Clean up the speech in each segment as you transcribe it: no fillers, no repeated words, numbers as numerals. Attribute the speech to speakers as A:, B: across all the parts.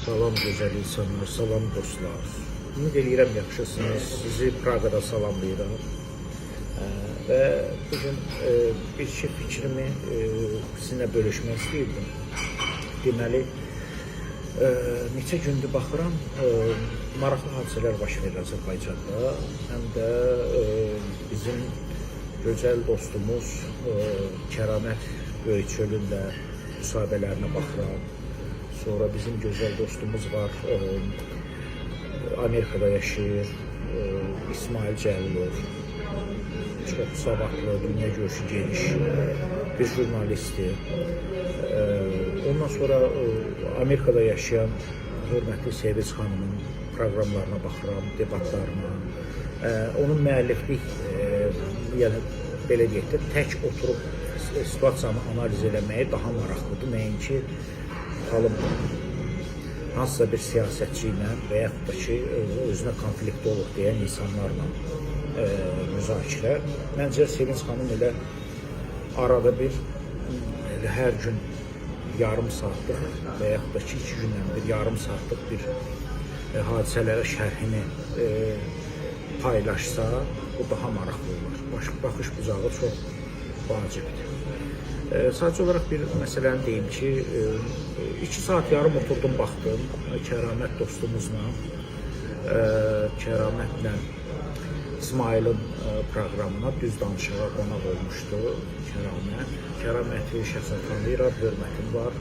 A: Salam gözəl insanlar, salam dostlar. Ümid edirəm yaxşısınız. Sizi Praqada salamlayıram. Və bugün bir fikrimi sizinlə bölüşmək istəyirdim. Deməli, neçə gündür baxıram, maraqlı hadisələr baş verir Azərbaycanda. Həm də bizim gözəl dostumuz Kəramət Böyükçölün də müsahibələrinə baxıram. Sonra bizim gözəl dostumuz var, Amerikada yaşayır, İsmail Cəlilov. Çox savadlı, dünya görüşü geniş bir jurnalistdir. Ondan sonra Amerikada yaşayan hörmətli Sevinç xanımın proqramlarına baxıram, debatlarına. Onun müəlliflik, yəni belə deyək də, tək oturub situasiyanı analiz eləməyi daha maraqlıdır. Nəinki hansısa bir siyasətçi ilə və yaxud da ki, özünə konflikt olur deyən insanlarla müzakirə. Məncə Sevinç xanım elə arada bir, hər gün yarım saatlıq və yaxud da ki, 2 gündən bir yarım saatlıq bir hadisələrə şərhini paylaşsa, bu daha maraqlı olur. Baxış bucağı çox vacibdir. Sadəcə olaraq bir məsələni deyim ki, 2 saat yarım oturdum, baxdım Kəramət dostumuzla, Kəramətlə İsmail'in proqramına düz danışığa qonaq olmuşdu Kəramət. Kəraməti şəxsən tanıyıram, hörmətim var.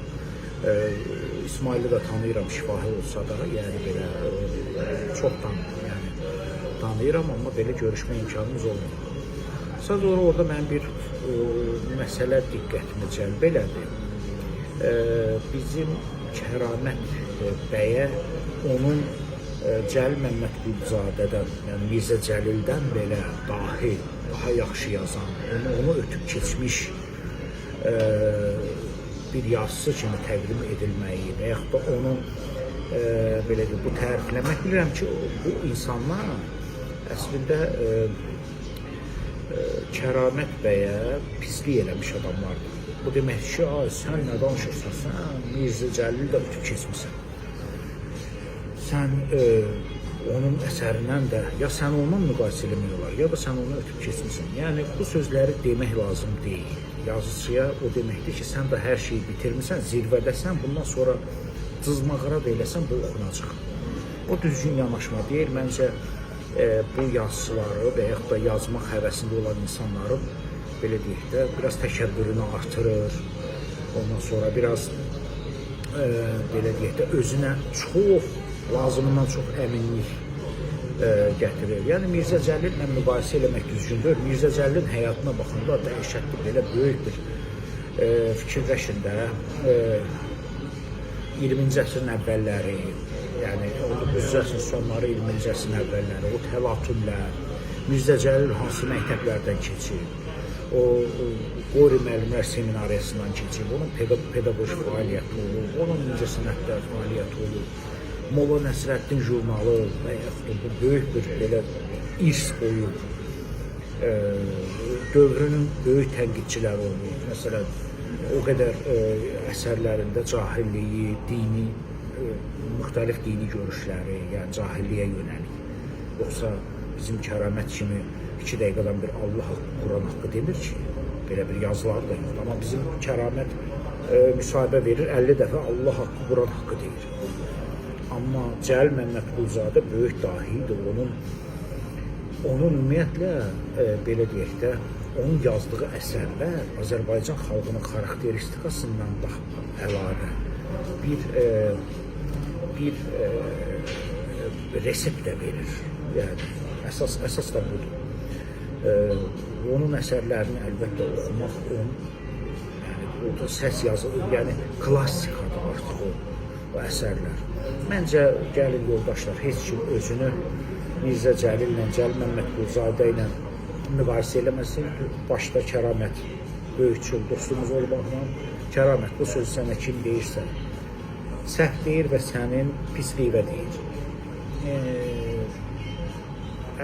A: İsmail'i də tanıyıram, şifahi olsa da, yəni belə çoxdan tanıyıram, amma belə görüşmə imkanımız olmadı. Sadəcə olaraq orada mən bir məsələ diqqətimi cəlb elədi. Bizim Kəramət bəyə onun Cəlil Məmmədquluzadədən, yəni Mirzə Cəlildən belə dahi, daha yaxşı yazan, onu ötüb keçmiş bir yazısı kimi təqdim edilməyi və yaxud da onu belə bu tərifləmək, bilirəm ki, bu insanlar əslində Kəramət bəyə pislik eləmiş adamlardır. Bu demək ki, sən nə danışırsan, sən Mirzə Cəlil də ötüb keçmişsən. Sən onun əsərindən də, ya sən onunla müqayisə eləmək olar, ya da sən onu ötüb keçmişsən. Yəni, bu sözləri demək lazım deyil. Yazıcıya o deməkdir ki, sən də hər şeyi bitirmişsən, zirvədəsən, bundan sonra cızmağara da eləsən, bu oxunacaq. O düzgün yanaşma deyil, məncə bu yazıçıları və yaxud da yazmaq həvəsində olan insanların belə deyək də, biraz təkəbbürünü artırır. Ondan sonra biraz belə deyək də, özünə çox, lazımından çox əminlik gətirir. Yəni, Mirzə Cəlillə müqayisə eləmək düzgündür. Mirzə Cəlilin həyatına baxanda dəhşətli, belə böyük bir fikirləşin də, 20-ci əsrin əvvəlləri, yəni 19-cu əsrin sonları, 20-ci əsrin əvvəlləri, o təlatümlər, Mirzə Cəlil hansı məktəblərdən keçib, o Qori müəllimlər seminariyasından keçib, onun pedaqoji fəaliyyəti olur, onun incəsənətlər fəaliyyəti olur, Molla Nəsrəddin jurnalı və yaxud bu böyük bir belə irs qoyub, dövrünün böyük tənqidçiləri olmuyor. Məsələn, o qədər əsərlərində cahilliyi, dini, müxtəlif dini görüşləri, yəni cahilliyə yönəlik. Yoxsa bizim Kəramət kimi 2 dəqiqədən bir Allah haqqı, Quran haqqı demir ki, belə bir yazıları da yoxdur. Amma bizim Kəramət müsahibə verir, 50 dəfə Allah haqqı, Quran haqqı deyir. Amma Cəlil Məmmədquluzadə böyük dahidir, onun ümumiyyətlə, belə deyək də, onun yazdığı əsərlər Azərbaycan xalqının xarakteristikasından daha əlavə bir resept də verir. Yəni, əsas da budur. Onun əsərlərini əlbəttə oxumaq, o səs yazılır, yəni klassikadır artıq o əsərlər. Məncə, gəlin yoldaşlar, heç kim özünü Mirzə Cəlillə, Cəlil Məmmədquluzadə ilə müqayisə eləməsin. Başda Kəramət Böyükçül dostumuz olmaqla, Kəramət bu sözü sənə kim deyirsə, səhv deyir və sənin pisliyivə deyir.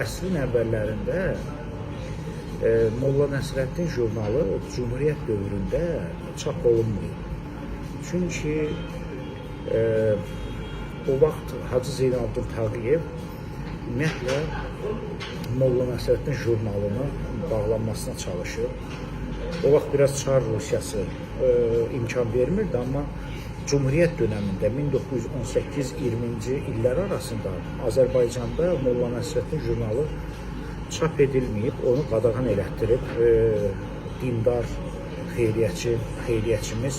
A: Əsrin əvvəllərində Molla Nəsrəddin jurnalı Cumhuriyyət dövründə çap olunmuyor. Çünki o vaxt Hacı Zeynalabdin Tağıyev ümumiyyətlə Molla Nəsrəddin jurnalının bağlanmasına çalışır. O vaxt biraz Çar Rusiyası imkan vermirdi, amma Cumhuriyyət dönəmində 1918-20-ci illər arasında Azərbaycanda Molla Nəsrəddin jurnalı çap edilməyib, onu qadağan elətdirib dindar xeyriyyəçimiz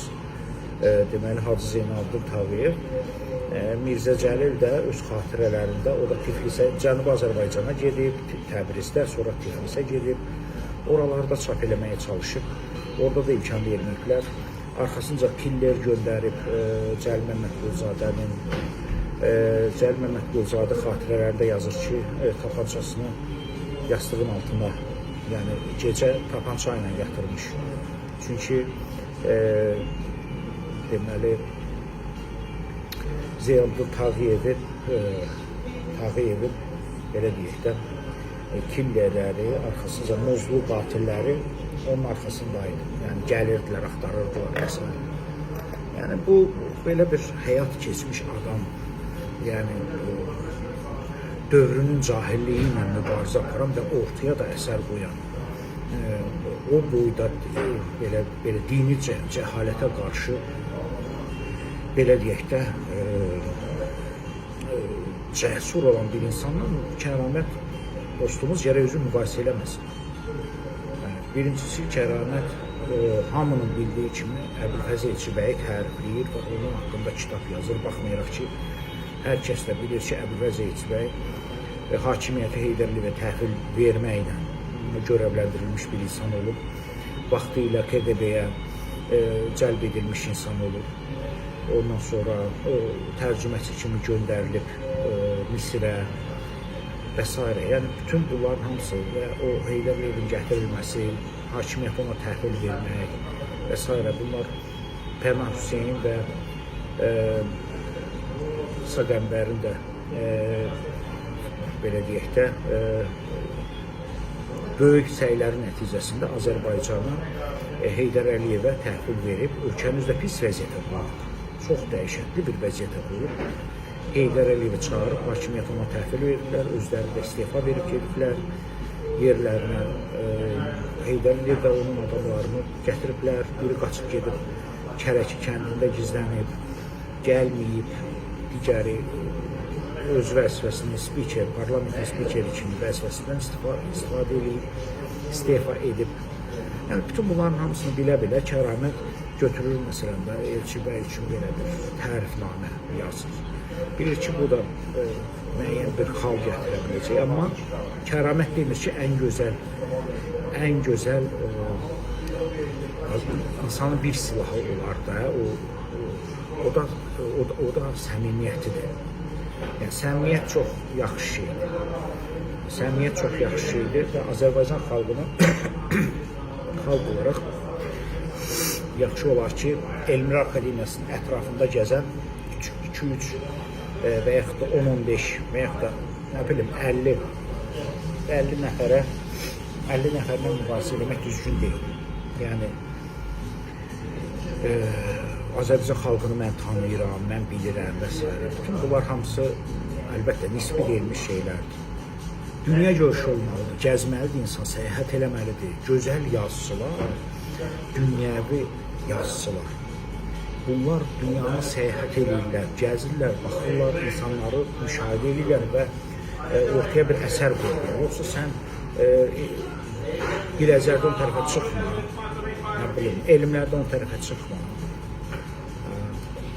A: deməli Hacı Zeynalabdin Tağıyev. Mirzə Cəlil də öz xatirələrində, o da Tiflisə, Cənubi Azərbaycana gedib, Təbrizdə, sonra Tiflisə gedib, oralarda çap eləməyə çalışıb, orada da imkan verməyiblər. Arxasınca Killer göndərib Cəlil Məmmədquluzadənin, Cəlil Məmmədquluzadə xatirələrində yazır ki, tapançasını yastığın altına, yəni gecə tapança ilə yatırmış. Çünki deməli Zeynalabdin Tağıyevin belə deyək də killerləri, arxasınca muzlu qatilləri onun arxasındaydı. Yəni gəlirdilər, axtarırdılar məsələn. Yəni bu belə bir həyat keçmiş adam, yəni dövrünün cahilliyi ilə mübarizə aparan və ortaya da əsər qoyan, o boyda belə dini cəhalətə qarşı belə deyək də cəsur olan bir insanla kəramət dostumuz yerə özü müqayisə eləməsin. Yəni, birincisi kəramət hamının bildiyi kimi Əbülfəz Elçibəyi tərifləyir və onun haqqında kitab yazır. Baxmayaraq ki, hər kəs də bilir ki, Əbülfəz Elçibəyi hakimiyyəti Heydər Əliyevə təhvil verməklə görevləndirilmiş bir insan olub. Vaxtilə KGB-yə cəlb edilmiş insan olub. Ondan sonra tərcüməçi kimi göndərilib Misirə və s. Yəni bütün bunların hamısı və o Heydər Əliyevin gətirilməsi, hakimiyyət ona təhvil vermək və s. bunlar Pənah Hüseyn və Səqəmbərin də belə deyək də böyük səylərin nəticəsində Azərbaycanı Heydər Əliyevə təhvil verib, ölkəmiz də pis vəziyyətə qoyub. Çox dəhşətli bir vəziyyətə qoyub. Heydər Əliyevi çağırıb, hakimiyyət ona təhvil verdilər, özləri də istefa verib gediblər yerlərinə. Heydər Əliyev də onun adamlarını gətiriblər, biri qaçıb gedib Kərəki kəndində gizlənib, gəlməyib, digəri öz vəzifəsini spiker, parlamentin spikeri kimi vəzifəsindən istifadə edib, istefa edib. Yəni bütün bunların hamısını bilə-bilə kəramət götürür, məsələn də Elçibəy üçün belə bir tərifnamə yazır. Bilir ki, bu da müəyyən bir xal gətirə biləcək, amma kəramət demir ki, ən gözəl insanın bir silahı olar da, o da səmimiyyətidir. Yəni, səmimiyyət çox yaxşı şeydir. Səmimiyyət çox yaxşı şeydir və Azərbaycan xalqına xalq olaraq yaxşı olar ki, Elmira Akademiyasının ətrafında gəzən 2-3 və yaxud da 10-15 və yaxud da nə bilim 50 nəfərlə mübahisə eləmək düzgün deyil. Yəni Azərbaycan xalqını mən tanıyıram, mən bilirəm və s. Bütün bunlar hamısı əlbəttə nisbi deyilmiş şeylərdir. Dünya görüşü olmalıdır, gəzməlidir insan, səyahət eləməlidir. Gözəl yazıçılar, dünyəvi yazıçılar. Bunlar dünyanı səyahət edirlər, gəzirlər, baxırlar, insanları müşahidə edirlər və ortaya bir əsər qoyurlar. Yoxsa sən biləcərdə on tərəfə çıxma, nə bilim, elmlərdə on tərəfə çıxma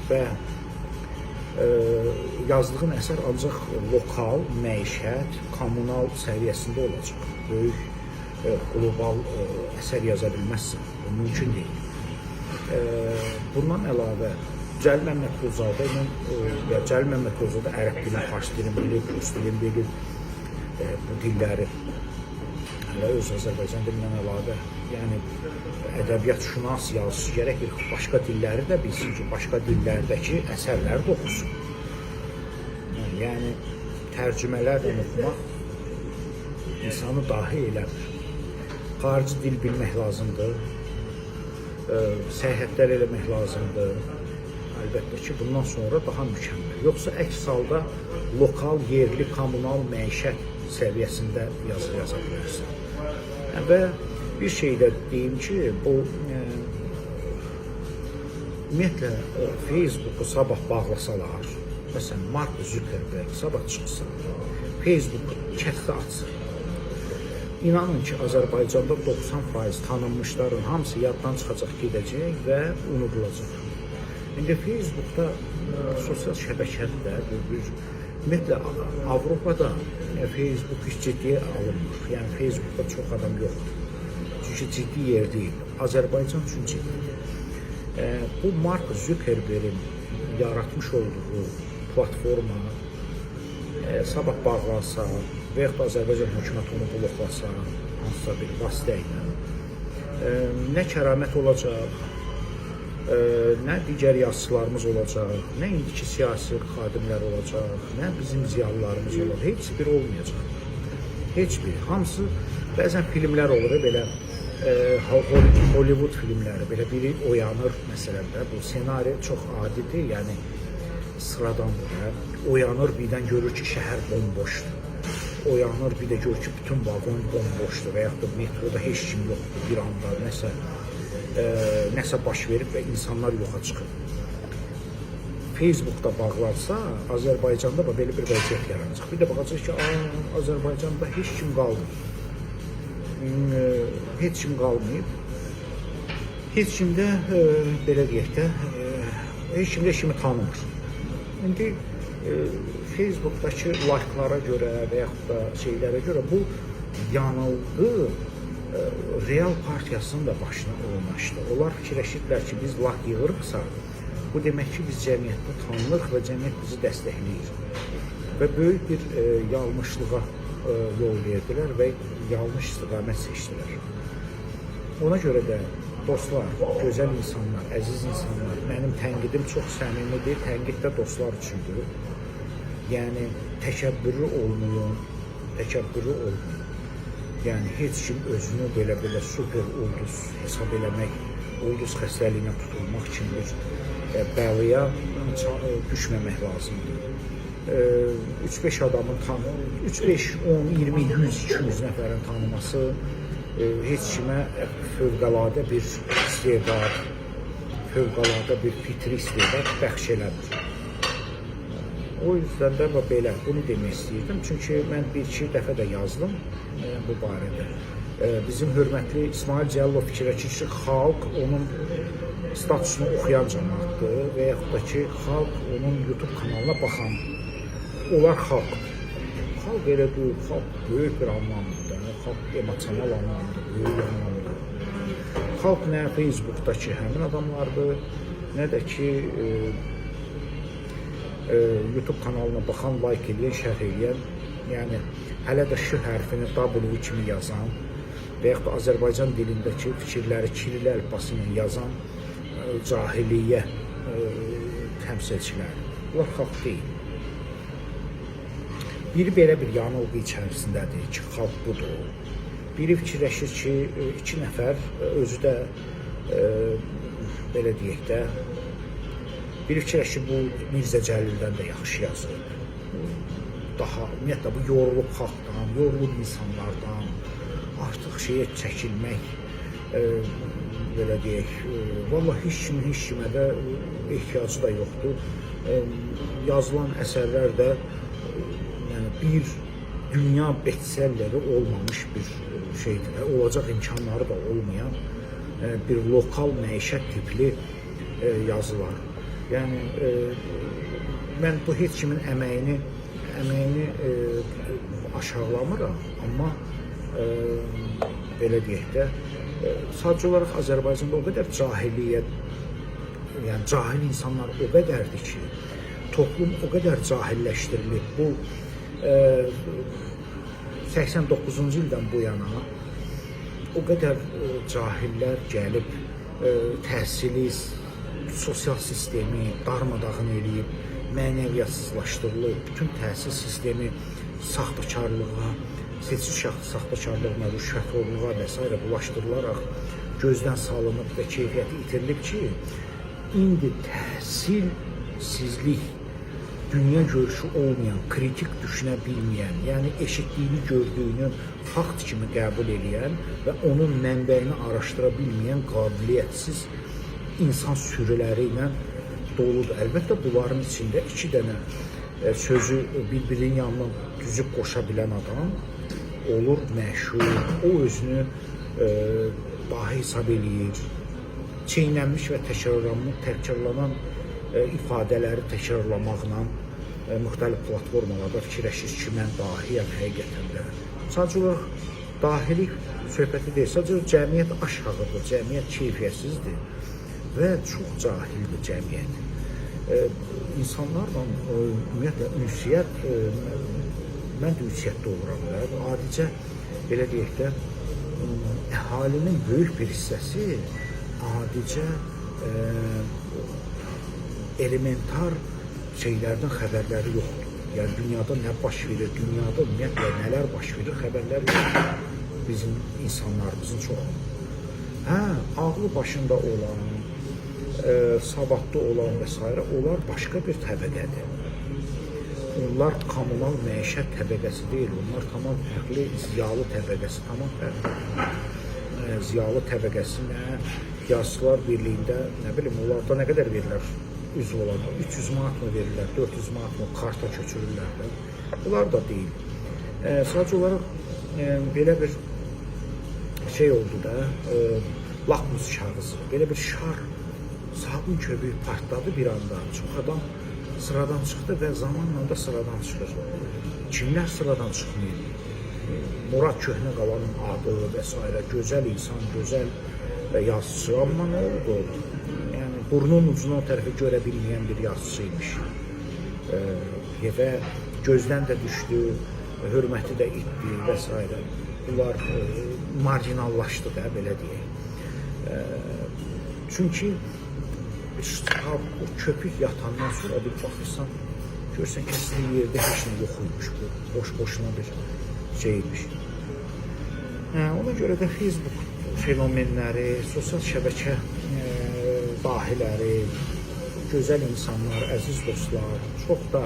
A: və yazdığın əsər ancaq lokal, məişət, kommunal səviyyəsində olacaq. Böyük, qlobal əsər yaza bilməzsən, bu mümkün deyil. Bundan əlavə, Cəlil Məmmədquluzadə ərəb dilini, fars dilini bilir, rus dilini bilir, bu dilləri hələ öz Azərbaycan dilindən əlavə, yəni ədəbiyyat şünas, yazısı gərək bir başqa dilləri də bilsin ki, başqa dillərdəki əsərləri də oxusun. Yəni, tərcümələr oxumaq insanı dahi eləmir. Xarici dil bilmək lazımdır, səyahətlər eləmək lazımdır. əlbəttə ki, bundan sonra daha mükəmməl. Yoxsa əks halda lokal, yerli, kommunal məişət səviyyəsində yazı yaza bilərsən. Və bir şey də deyim ki, bu ümumiyyətlə Facebooku sabah bağlasalar, məsələn, Mark Zuckerberg sabah çıxsa, Facebook kəsdə açsın. İnanın ki, Azərbaycanda 90% tanınmışların hamısı yaddan çıxacaq, gedəcək və unudulacaq. İndi Facebookda sosial şəbəkədir də, ümumiyyətlə Avropada Facebook heç ciddiyə alınmır. Yəni Facebookda çox adam yoxdur. Çünki ciddi yer deyil. Azərbaycan üçün ciddidir. Bu Mark Zuckerberg'in yaratmış olduğu platforma sabah bağlansa və yaxud da Azərbaycan hökuməti onu bloklasa, hansısa bir vasitə ilə nə kəramət olacaq, nə digər yazıçılarımız olacaq, nə indiki siyasi xadimlər olacaq, nə bizim ziyalılarımız olacaq, heç bir olmayacaq. Heç bir. Hamısı bəzən filmlər olur, belə Hollywood filmləri, belə biri oyanır məsələn də, bu senari çox adidir, yəni sıradandır. Oyanır, birdən görür ki, şəhər bomboşdur. Oyanır, bir də görür ki, bütün vagon bomboşdur və yaxud da metroda heç kim yoxdur, bir anda nəsə baş verib və insanlar yoxa çıxır. Facebookda bağlansa, Azərbaycanda belə bir vəziyyət yaranacaq. Bir də baxacaq ki, Azərbaycanda heç kim qalmır. Heç kim qalmayıb. Heç kim də, belə deyək də, heç kim də kimi tanımır. İndi Facebookdakı like'lara görə və yaxud da şeylərə görə bu yanılğı Real Partiyasının da başına olmuşdu. Onlar fikirləşirdilər ki, biz like yığırıqsa, bu demək ki, biz cəmiyyətdə tanınırıq və cəmiyyət bizi dəstəkləyir. Və böyük bir yanlışlığa yol verdilər və yanlış istiqamət seçdilər. Ona görə də dostlar, gözəl insanlar, əziz insanlar, mənim tənqidim çox səmimidir, tənqid də dostlar üçündür. Yəni, təkəbbürlü olmayın, təkəbbürlü olmayın. Yəni, heç kim özünü belə super ulduz hesab eləmək, ulduz xəstəliyinə tutulmaq üçün bir bəlaya düşməmək lazımdır. 3-5 adamın 3-5, 10, 20, 100, 200 nəfərin tanıması heç kimə fövqəladə bir istedad, fövqəladə bir fitri istedad bəxş eləmir. O yüzden də belə, bunu demək istəyirdim. Çünki mən bir-iki dəfə də yazdım bu barədə. Bizim hörmətli İsmail Cəlilov fikirləşir ki, xalq onun statusunu oxuyan cəmaatdır və yaxud da ki, xalq onun YouTube kanalına baxan. Onlar xalq. Xalq elə deyil, xalq böyük bir anlamdır, xalq emosional anlamdır, böyük anlamdır. Xalq nə Facebookdakı həmin adamlardır, nə də ki, YouTube kanalına baxan, like edən, şərh edən, yəni hələ də Ş hərfini W kimi yazan və yaxud da Azərbaycan dilindəki fikirləri Kiril əlifbası ilə yazan cahiliyyə təmsilçiləri. Bunlar xalq deyil. Biri belə bir yanılğı içərisindədir ki, xalq budur. Biri fikirləşir ki, 2 nəfər özü də belə deyək də, biri fikirləşir bu Mirzə Cəlildən də yaxşı yazır. Daha, ümumiyyətlə, bu yorulub xalqdan, yorulub insanlardan, artıq şeyə çəkilmək, belə deyək, vallahi heç kimə də ehtiyacı da yoxdur. Yazılan əsərlər də bir dünya bestselleri olmamış bir şeydir, olacaq imkanları da olmayan bir lokal məişət tipli yazılar. Yəni, mən bu heç kimin əməyini aşağılamıram, amma belə deyək də, sadəcə olaraq Azərbaycanda o qədər cahiliyyə, yəni cahil insanlar o qədərdir ki, toplum o qədər cahilləşdirilib. Bu 89-cu ildən bu yana o qədər cahillər gəlib təhsili, sosial sistemi darmadağın eləyib, mənəviyyatsızlaşdırılıb, bütün təhsil sistemi saxtakarlığa, seçki saxtakarlığına, rüşvətxorluğa və s. bulaşdırılaraq gözdən salınıb və keyfiyyəti itirilib ki, indi təhsilsizlik, dünya görüşü olmayan, kritik düşünə bilməyən, yəni eşitdiyini, gördüyünü fakt kimi qəbul edən və onun mənbəyini araşdıra bilməyən qabiliyyətsiz insan sürüləri ilə doludur. Əlbəttə bunların içində iki dənə sözü bir-birinin yanına düzüb qoşa bilən adam olur məşhur, o özünü dahi hesab eləyir, çeynənmiş və təkrarlanan ifadələri təkrarlamaqla müxtəlif platformalarda fikirləşir ki, mən dahiyəm həqiqətən də. Sadəcə olaraq dahilik söhbəti deyil, sadəcə cəmiyyət aşağıdır, cəmiyyət keyfiyyətsizdir və çox cahildir cəmiyyət. İnsanlarla ümumiyyətlə ünsiyyət, mən də ünsiyyətdə oluram da, adicə belə deyək də, əhalinin böyük bir hissəsi adicə elementar şeylərdən xəbərləri yoxdur. Yəni dünyada nə baş verir, dünyada ümumiyyətlə nələr baş verir, xəbərləri yoxdur bizim insanlarımızın çoxu. Hə, ağlı başında olan, savadlı olan və s. onlar başqa bir təbəqədir. Onlar kommunal məişət təbəqəsi deyil, onlar tamam fərqli ziyalı təbəqəsi, tamam fərqli. Ziyalı təbəqəsinə Yazıçılar Birliyində, nə bilim, onlarda nə qədər verirlər üzv olan, 300 manat mı verirlər, 400 manat mı karta köçürürlər də. Bunlar da deyil. Sadəcə olaraq belə bir şey oldu da, lakmus kağızı, belə bir şar, sabun köpüğü partladı bir anda. Çox adam sıradan çıxdı və zamanla da sıradan çıxır. Kimlər sıradan çıxmıyor? Murad Köhnə Qalanın adı və s. Gözəl insan, gözəl yazıcı, amma nə oldu? Yəni, burnun ucuna o tərəfi görə bilməyən bir yazıcıymış. Və gözdən də düşdü, hörməti də itdi və s. Bunlar marginallaşdı da, belə deyək. Çünki o köpük yatandan sonra bir baxırsan, görsən kəsli yerdə heç nə yox imiş, boş-boşuna bir şeymiş. Ona görə də Facebook fenomenləri, sosial şəbəkə dahiləri, gözəl insanlar, əziz dostlar, çox da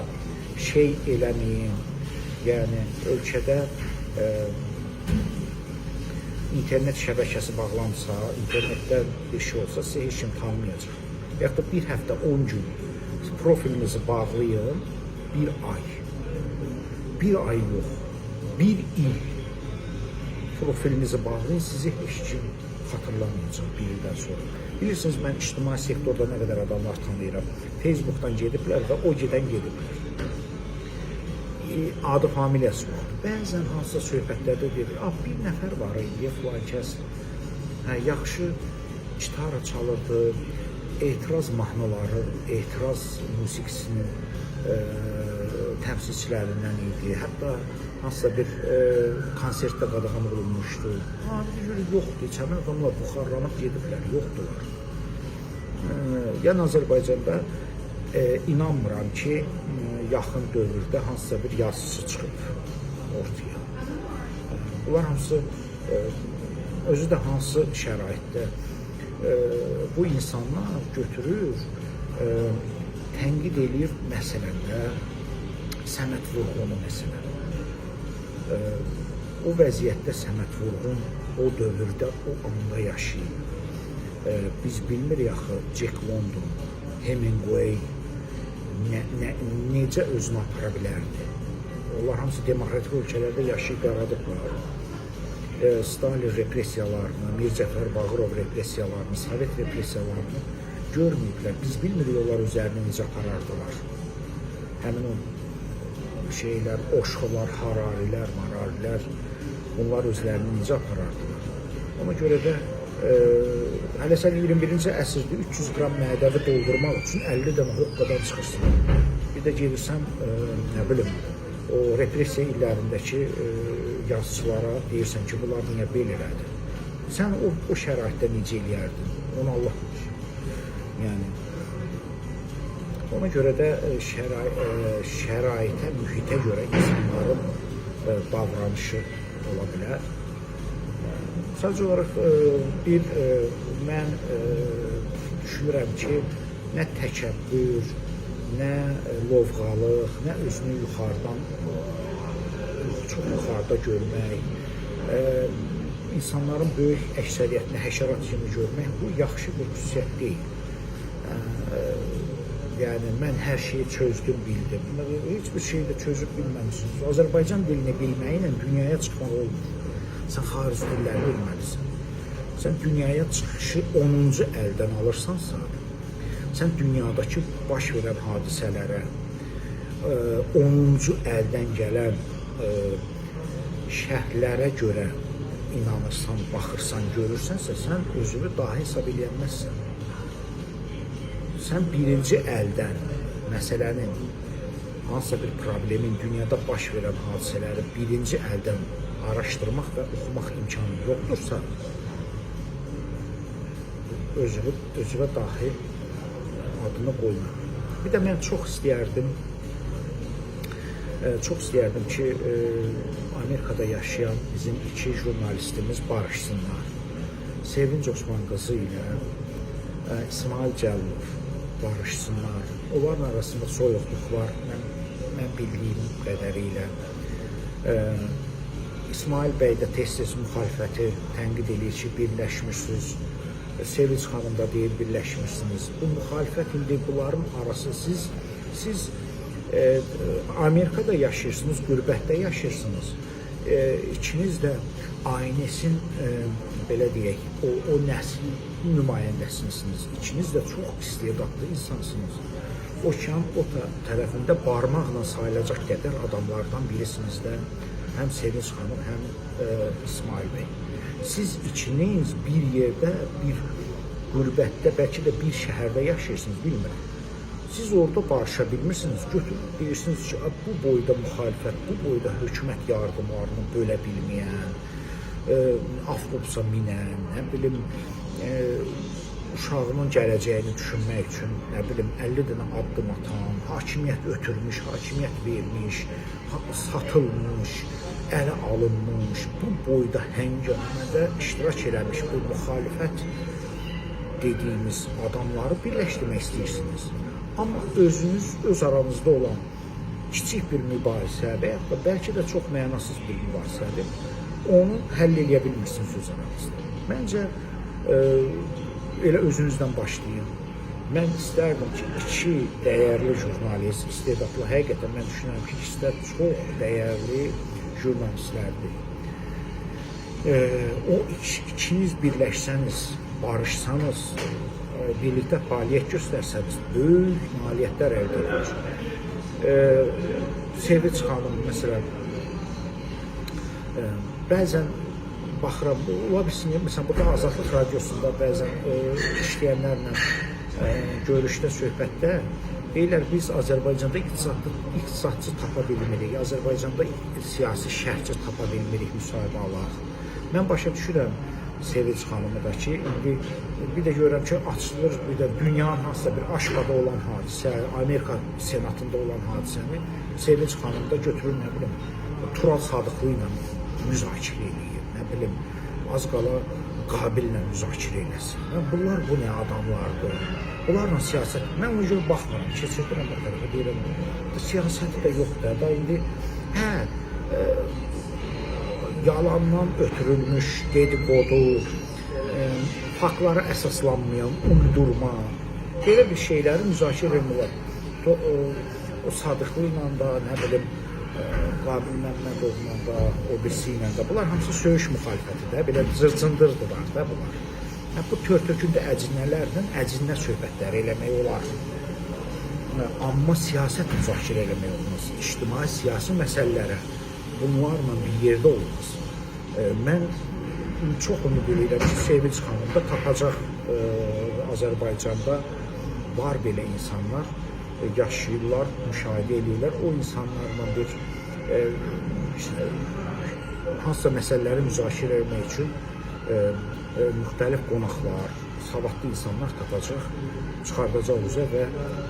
A: şey eləməyin. Yəni, ölkədə internet şəbəkəsi bağlansa, internetdə bir şey olsa, sizi heç kim tanımayacaq. Yaxud da bir həftə, 10 gün profilinizi bağlayın, bir ay yox, bir il profilinizi bağlayın, sizi heç kim xatırlamayacaq bir ildən sonra. Bilirsiniz, mən ictimai sektorda nə qədər adamlar tanıyıram. Facebookdan gediblər və o gedən gediblər. Adı, familiyası yoxdur. Bəzən hansısa söhbətlərdə deyir, bir nəfər var idi, filan kəs yaxşı gitara çalırdı, etiraz mahnıları, etiraz musiqisinin təmsilçilərindən idi. Hətta hansısa bir konsertdə qadağan olunmuşdu. Yoxdur, içəmən adamlar buxarlanıb gediblər, yoxdular. Yəni Azərbaycanda inanmıram ki, yaxın dövrdə hansısa bir yazıcı çıxıb ortaya. Bunlar hamısı, özü də hansı şəraitdə bu insanlar götürür, tənqid edir məsələndə, Səməd Vurğunu məsələn. O vəziyyətdə Səməd Vurğun o dövrdə, o anda yaşayır. Biz bilmirik axı Jack London, Hemingway necə özünü apara bilərdi. Onlar hamısı demokratik ölkələrdə yaşayıb yaradıblar. Stalin repressiyalarını, Mir Cəfər Bağırov repressiyalarını, Sovet repressiyalarını görməyiblər. Biz bilmirik onlar üzərini necə aparardılar. Həmin o şeylər, oşxular, hararilər, mararilər, onlar özlərini necə aparardılar. Ona görə də hələ sən 21-ci əsrdə 300 qram mədəvi doldurmaq üçün 50 dənə hoqqadan çıxırsın. Bir də gelirsən, nə bilim, o repressiya illərindəki yazıçılara deyirsən ki, bunlar niyə belə elədi? Sən o şəraitdə necə eləyərdin? Onu Allah bilir. Yəni, ona görə də şəraitə, mühitə görə insanların davranışı ola bilər. Sadəcə olaraq mən düşünürəm ki, nə təkəbbür, nə lovğalıq, nə özünü yuxarıdan çox yuxarıda görmək, insanların böyük əksəriyyətini həşərat kimi görmək bu yaxşı bir xüsusiyyət deyil. Yəni mən hər şeyi çözdüm, bildim. Heç bir şeyi də çözüb bilməmisiniz. Azərbaycan dilini bilməklə dünyaya çıxmaq olmur. Sən xarici dilləri bilməlisən. Sən dünyaya çıxışı 10-cu əldən alırsansa, sən dünyadakı baş verən hadisələrə 10-cu əldən gələn şərhlərə görə inanırsan, baxırsan, görürsənsə, sən özünü dahi hesab edəməzsən. Sən birinci əldən məsələnin, hansısa bir problemin, dünyada baş verən hadisələri birinci əldən araşdırmaq və oxumaq imkanı yoxdursa, özünə dahi adını qoyma. Bir də mən çox istəyərdim ki, Amerikada yaşayan bizim iki jurnalistimiz barışsınlar. Sevinç Osman qızı ilə İsmail Cəllov barışsınlar. Onların arasında soyuqluq var, mən bildiyim qədərilə. İsmail bəy də tez-tez müxalifəti tənqid edir ki, birləşmişsiniz. Sevinç xanım da deyir, birləşmişsiniz. Bu müxalifət indi bunların arası, siz Amerikada yaşayırsınız, qürbətdə yaşayırsınız. İkiniz də ailəsin, belə deyək, o nəsil nümayəndəsinisiniz. İkiniz də çox istedadlı insansınız. Okean o tərəfində barmaqla sayılacaq qədər adamlardan birisiniz də, həm Sevinç xanım, həm İsmail bəy. Siz ikiniz bir yerdə, bir qürbətdə, bəlkə də bir şəhərdə yaşayırsınız, bilmirəm. Siz orada barışa bilmirsiniz, götürüb deyirsiniz ki, bu boyda müxalifət, bu boyda hökumət yardımlarını bölə bilməyən, avtobusa minən, nə bilim, uşağının gələcəyini düşünmək üçün, nə bilim, 50 dənə addım atan, hakimiyyət ötürmüş, hakimiyyət vermiş, satılmış, ələ alınmış, bu boyda həngamədə iştirak eləmiş bu müxalifət dediyimiz adamları birləşdirmək istəyirsiniz. Amma özünüz, öz aranızda olan kiçik bir mübahisə və ya da bəlkə də çox mənasız bir mübahisədir, onu həll edə bilmirsiniz öz aranızda. Məncə, elə özünüzdən başlayın. Mən istərdim ki, iki dəyərli jurnalist, istedadlı, həqiqətən mən düşünürəm ki, ikisi də çox dəyərli jurnalistlərdir. O ikiniz birləşsəniz, barışsanız, birlikdə fəaliyyət göstərsəniz, böyük nailiyyətlər əldə edilir. Sevinç xanım, məsələn, bəzən baxıram, ola bilsin, məsələn, burada Azadlıq Radiosunda bəzən işləyənlərlə görüşdə, söhbətdə deyirlər, biz Azərbaycanda iqtisadçı tapa bilmirik, Azərbaycanda siyasi şərhçi tapa bilmirik, müsahibə alaq. Mən başa düşürəm Sevinç xanımı da ki, bir də görürəm ki, açılır, bir də dünyanın hansısa bir aşqada olan hadisə, Amerika senatında olan hadisəni Sevinç xanım da götürür, nə bilim, Tural Sadıqlı ilə müzakirə edir, nə bilim, az qala Qabillə müzakirə eləsin. Bunlar bu nə adamlardır? Bunlarla siyasət, mən ona görə baxmıram, keçirdirəm o tərəfə, deyirəm, siyasəti də yoxdur, da indi, yalandan ötürülmüş dedikodu, faktlara əsaslanmayan, uydurma, belə bir şeyləri müzakirə etmirlər. O Sadıqlı ilə də, nə bilim, Qabil Məmmədovla da, o birisi ilə də, bunlar hamısı söyüş müxalifətidir, belə zırcındırdılar da bunlar. Bu tör-tökündə əcinələrlə əcinə söhbətləri eləmək olar. Amma siyasət müzakirə eləmək olmaz. İctimai siyasi məsələlərə bunlarla bir yerdə olmaz. Mən çox ümid edirəm ki, Sevinç xanım da tapacaq Azərbaycanda var belə insanlar, yaşayırlar, müşahidə edirlər. O insanlarla bir hansısa məsələləri müzakirə etmək üçün müxtəlif qonaqlar, savadlı insanlar tapacaq, çıxardacaq üzə və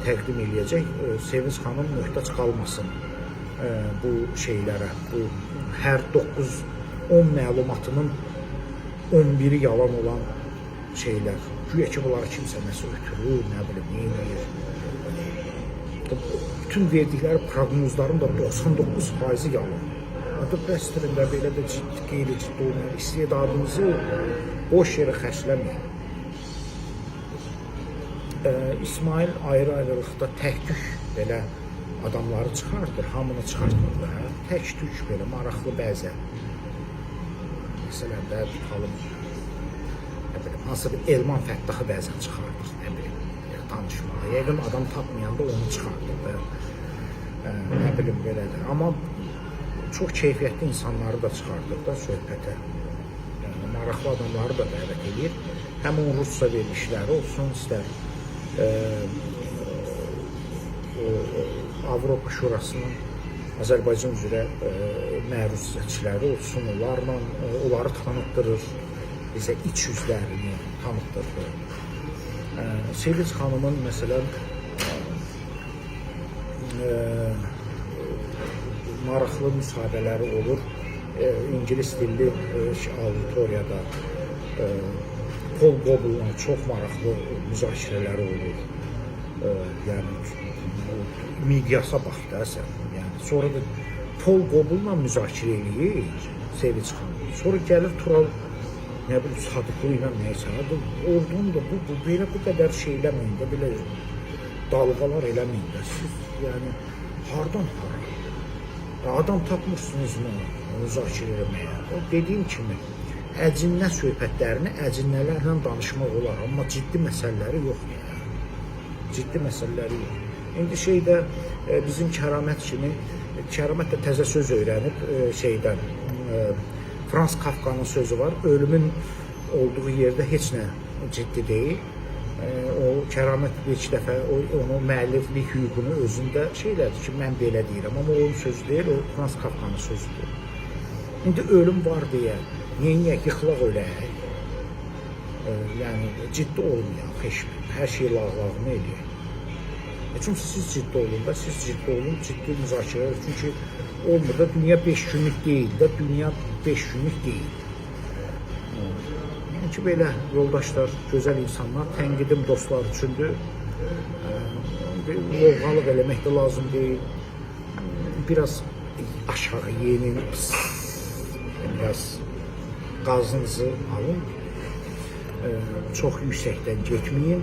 A: təqdim eləyəcək. Sevinç xanım möhtac qalmasın bu şeylərə, bu hər 9-10 məlumatının 11-i yalan olan şeylər. Güya ki, bunları kimsə nəsə ötürür, nə bilim, neyir. Bütün verdikləri proqnozların da 99%-i yalan. Adı bəstirində belə də ciddi, qeyri-ciddi olmayan istedadınızı boş yerə xərcləməyin. İsmail ayrı-ayrılıqda tək-tük belə adamları çıxardır, hamını çıxartmır da. Tək-tük belə maraqlı bəzən. Məsələn də tutalım, hansı bir Elman Fəttahı bəzən çıxardır, nə bilim, danışmağa. Yəqin adam tapmayanda onu çıxardır da, nə bilim belədir. Amma çox keyfiyyətli insanları da çıxardır da söhbətə. Yəni, maraqlı adamları da dəvət edir. Həm onun Rusca verilişləri olsun, istər Avropa Şurasının Azərbaycan üzrə məruzəçiləri olsun, onları tanıtdırır, bizə iç yüzlərini tanıtdırır. Sevinç xanımın məsələn maraqlı müsahibələri olur, İngilis dilli auditoriyada Paul Gobel'la çox maraqlı müzakirələri olur. Yəni miqyasa bax da sən. Yəni sonra da Paul Gobel'la müzakirə eləyir Sevinç xanım. Sonra gəlir Tural nə bilim Sadıqlı ilə nəysə. Oradan da bu belə bu qədər şey eləməyin də, belə dalğalar eləməyin də. Siz yəni hardan hara? Adam tapmırsınızmı müzakirə eləməyə? O dediyim kimi əcinnə söhbətlərini əcinnələrlə danışmaq olar, amma ciddi məsələləri yoxdur yəni. Ciddi məsələləri yox. İndi şeydə bizim Kəramət kimi, Kəramət də təzə söz öyrənib şeydən, Frans Kafkanın sözü var, ölümün olduğu yerdə heç nə ciddi deyil. O Kəramət bir iki dəfə onu müəlliflik hüququnu özündə şeylədir ki, mən belə deyirəm, amma onun sözü deyil, o Frans Kafkanın sözüdür. İndi ölüm var deyə, neyiniyək, yıxılaq ölək, yəni ciddi olmayaq, hər şey lağlağını eləyək. Çünki siz ciddi olun da, siz ciddi olun, ciddi müzakirələr, çünki olmur da, dünya 5 günlük deyil də, dünya 5 günlük deyil. Yəni ki, belə yoldaşlar, gözəl insanlar, tənqidim dostlar üçündür, lovğalıq eləmək də lazım deyil, biraz aşağı yenin, biraz qazınızı alın, çox yüksəkdən getməyin.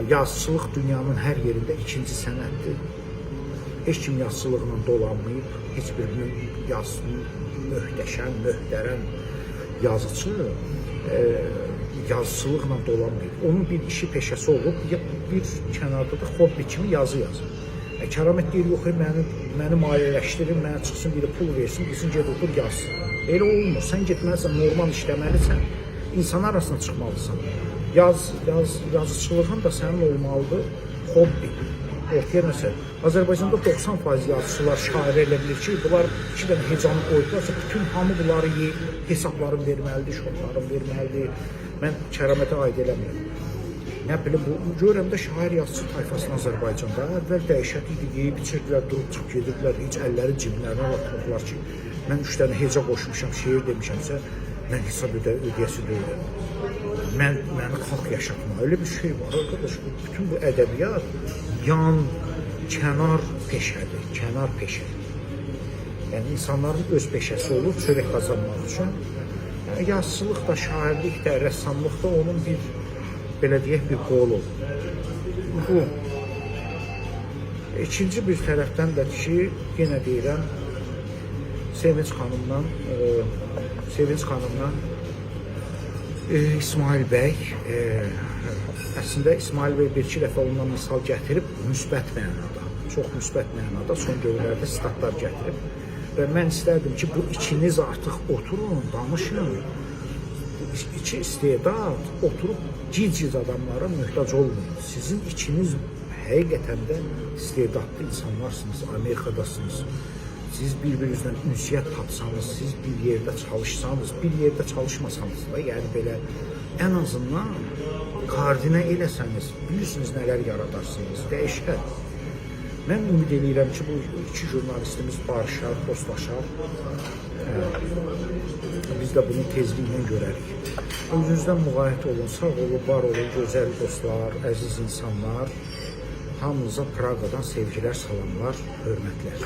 A: Yazıçılıq dünyanın hər yerində ikinci sənətdir. Heç kim yazıçılıqla dolanmayıb, heç bir möhtəşəm, möhtərəm yazıçı yazıçılıqla dolanmayıb. Onun bir işi peşəsi olub, bir kənarda da hobbi kimi yazı yazır. Kəramət deyir, yox, məni maliyyələşdirin, mənə çıxsın, biri pul versin, bilsin, ged otur, yazsın. Elə olmur, sən getməlisən, normal işləməlisən, insan arasına çıxmalısan. Yazıçılığın da sənin olmalıdır, hobbi. Ortaya nəsə, Azərbaycanda 90% yazıçılar şair elə bilir ki, bunlar 2 dənə hecanı qoydularsa, bütün hamı bunları hesablarını verməlidir, şotlarını verməlidir. Mən Kəramətə aid eləmirəm. Nə bilim, görəmdə şair yazıçı tayfasını Azərbaycanda əvvəl dəhşət idi, yeyib içirdilər, durub çıxıb gedirlər, heç əlləri cibinlərinə atmırlar ki, mən 3 dənə heca qoşmuşam, şeir demişəmsə, mən hesab ödəyəsi deyiləm. Məni xalq yaşatma, öyle bir şey var arkadaş, bütün bu ədəbiyyat kənar peşədir, kənar peşə. Yəni, insanların öz peşəsi olur, çörək qazanmaq üçün. Yazıçılıq da, şairlik də, rəssamlıq da onun bir, belə deyək, bir qolu. Bu. İkinci bir tərəfdən də ki, yenə deyirəm, Sevinç xanımla İsmail bəy, əslində İsmail bəy bir-iki dəfə ondan misal gətirib, müsbət mənada, çox müsbət mənada son dövrlərdə statlar gətirib və mən istərdim ki, bu ikiniz artıq oturun, danışın, iki istedad oturub gic adamlara mühtac olmayın. Sizin ikiniz həqiqətən də istedadlı insanlarsınız, Amerikadasınız. Siz bir-birinizdən ünsiyyət tapsanız, siz bir yerdə çalışsanız, bir yerdə çalışmasanız da, yəni belə ən azından koordinə eləsəniz, bilirsiniz nələr yaradarsınız, dəyişər. Mən ümid edirəm ki, bu iki jurnalistimiz barışar, dostlaşar. Biz də bunu tezliklə görərik. Özünüzdən müğayət olun, sağ olun, var olun, gözəl dostlar, əziz insanlar. Hamınıza Praqadan sevgilər, salamlar, hörmətlər.